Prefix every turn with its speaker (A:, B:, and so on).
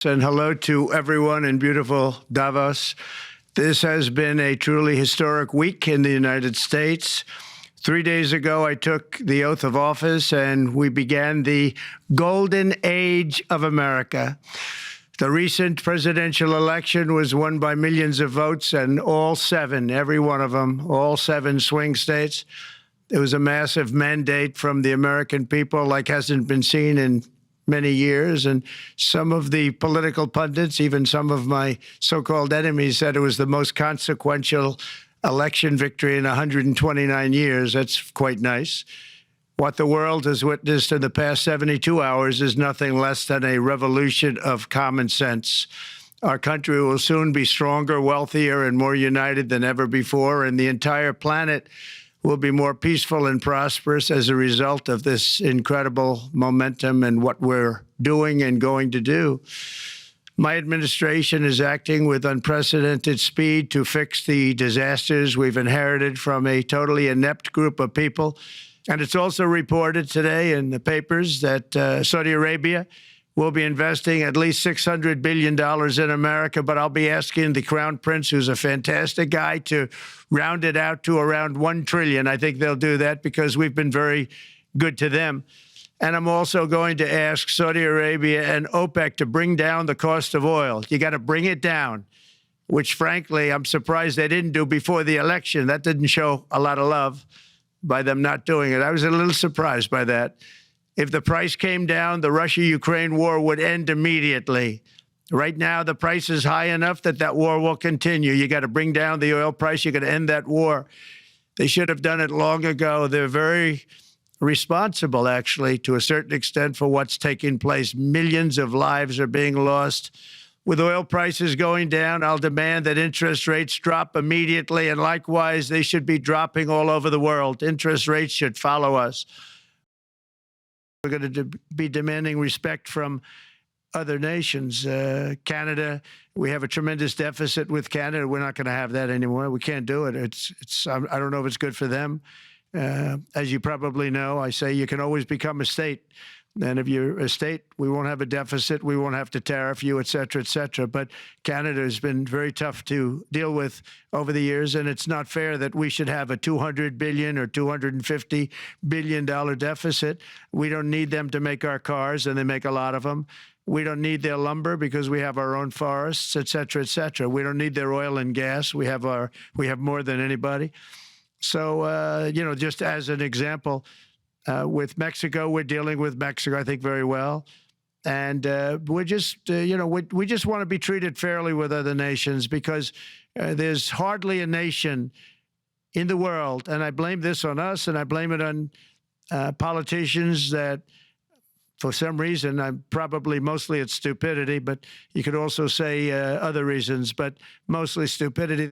A: And hello to everyone in beautiful Davos. This has been a truly historic week in the United States. 3 days ago, I took the oath of office and we began the golden age of America. The recent presidential election was won by millions of votes, and all seven, every one of them, all seven swing states. It was a massive mandate from the American people like hasn't been seen in many years, and some of the political pundits, even some of my so-called enemies, said it was the most consequential election victory in 129 years. That's quite nice. What the world has witnessed in the past 72 hours is nothing less than a revolution of common sense. Our country will soon be stronger, wealthier, and more united than ever before, and the entire planet will be more peaceful and prosperous as a result of this incredible momentum and what we're doing and going to do. My administration is acting with unprecedented speed to fix the disasters we've inherited from a totally inept group of people. And it's also reported today in the papers that Saudi Arabia will be investing at least $600 billion in America, but I'll be asking the Crown Prince, who's a fantastic guy, to round it out to around $1 trillion. I think they'll do that because we've been very good to them. And I'm also going to ask Saudi Arabia and OPEC to bring down the cost of oil. You got to bring it down, which, frankly, I'm surprised they didn't do before the election. That didn't show a lot of love by them not doing it. I was a little surprised by that. If the price came down, the Russia-Ukraine war would end immediately. Right now, the price is high enough that that war will continue. You got to bring down the oil price. You got to end that war. They should have done it long ago. They're very responsible, actually, to a certain extent for what's taking place. Millions of lives are being lost. With oil prices going down, I'll demand that interest rates drop immediately, and likewise, they should be dropping all over the world. Interest rates should follow us. We're going to be demanding respect from other nations. Canada, we have a tremendous deficit with Canada. We're not going to have that anymore. We can't do it. I don't know if it's good for them. As you probably know, I say you can always become a state. And if you're a state, we won't have a deficit. We won't have to tariff you, et cetera, et cetera. But Canada has been very tough to deal with over the years, and it's not fair that we should have a $200 billion or $250 billion deficit. We don't need them to make our cars, and they make a lot of them. We don't need their lumber because we have our own forests, et cetera, et cetera. We don't need their oil and gas. We have more than anybody. So, just as an example, with Mexico, we're dealing with Mexico, I think, very well. And we're just, we just want to be treated fairly with other nations because there's hardly a nation in the world, and I blame this on us, and I blame it on politicians that, for some reason, mostly it's stupidity, but you could also say other reasons, but mostly stupidity.